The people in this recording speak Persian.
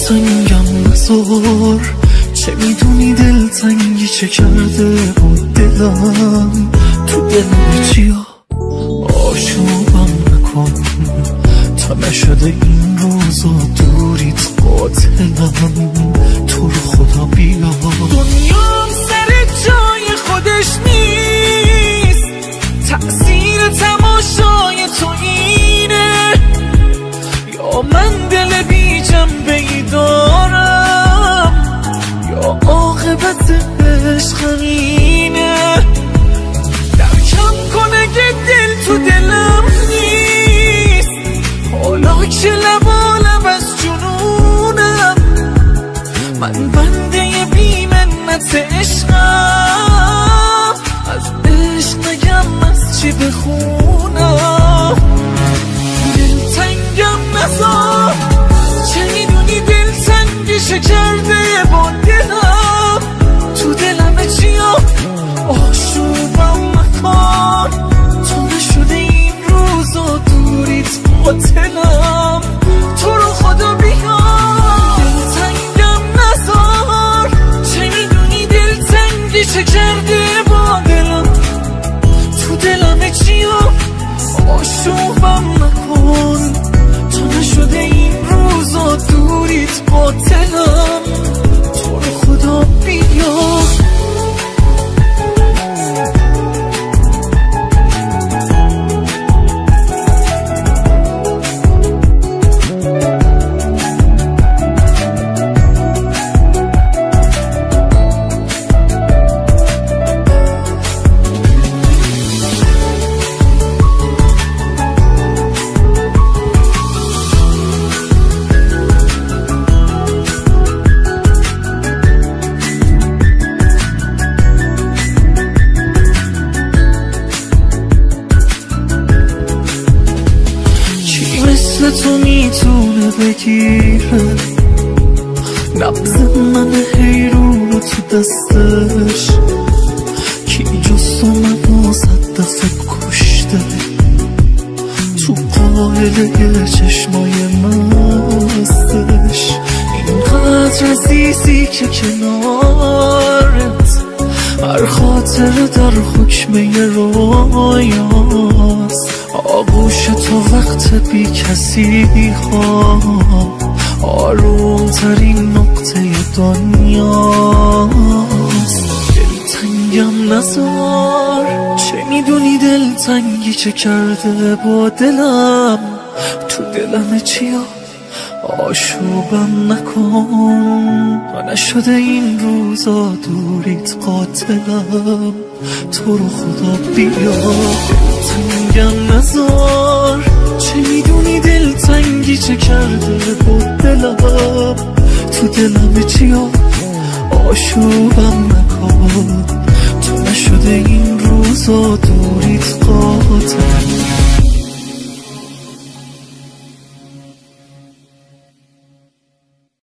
دلتنگم نزار، چه میدونی دلتنگی چه کرده با دلم، تو دلم چیا آشوبم نکن تا نشده این روزا دوریت قاتلم، تو رو خدا بیا. دنیام سر جای خودش نیست، تأثیر تماشای تو اینه، یا من دل بی جنبه ای دارم یا عاقبت عشق اینه. درکم کنه که دل تو دلم نیست، حالا که لبالم از جنونم، من بنده بی منت عشقم، از عشق نگم از چی بخونم. دلتنگم نزار، چه میدونی دلتنگی چه کرده با دلم، تو دلم چیا آشوبم مکن تو نشده این روزا دوریت قاتلم، تو رو خدا بیا. دلتنگم نزار، چه میدونی دلتنگی چه کرده با دلم، تو دلم چیا آشوبم نکن تو نشده این روزا دوریت قاتلم، تو رو خدا بیا. مثل تو میتونه بگیره نبض من حیرون رو تو دستش، کی جز تو منو 100 دفعه کشته، تو قاهله چشمای مستش، اینقدر عزیزی که کنارت هر خاطر در حکمه رویاست، آغوش تو وقت بی کسی خواب آروم ترین نقطه دنیاست. دلتنگم نزار، چه میدونی دلتنگی چه کرده با دلم، تو دلم چیا آشوبم نکن تا نشده این روزا دوریت قاتلم، تو رو خدا بیا. دلتنگم نزار، چه میدونی دلتنگی چه کرده با دلم، تو دلم چیا آشوبم نکن تا نشده این روزا دوریت قاتلم.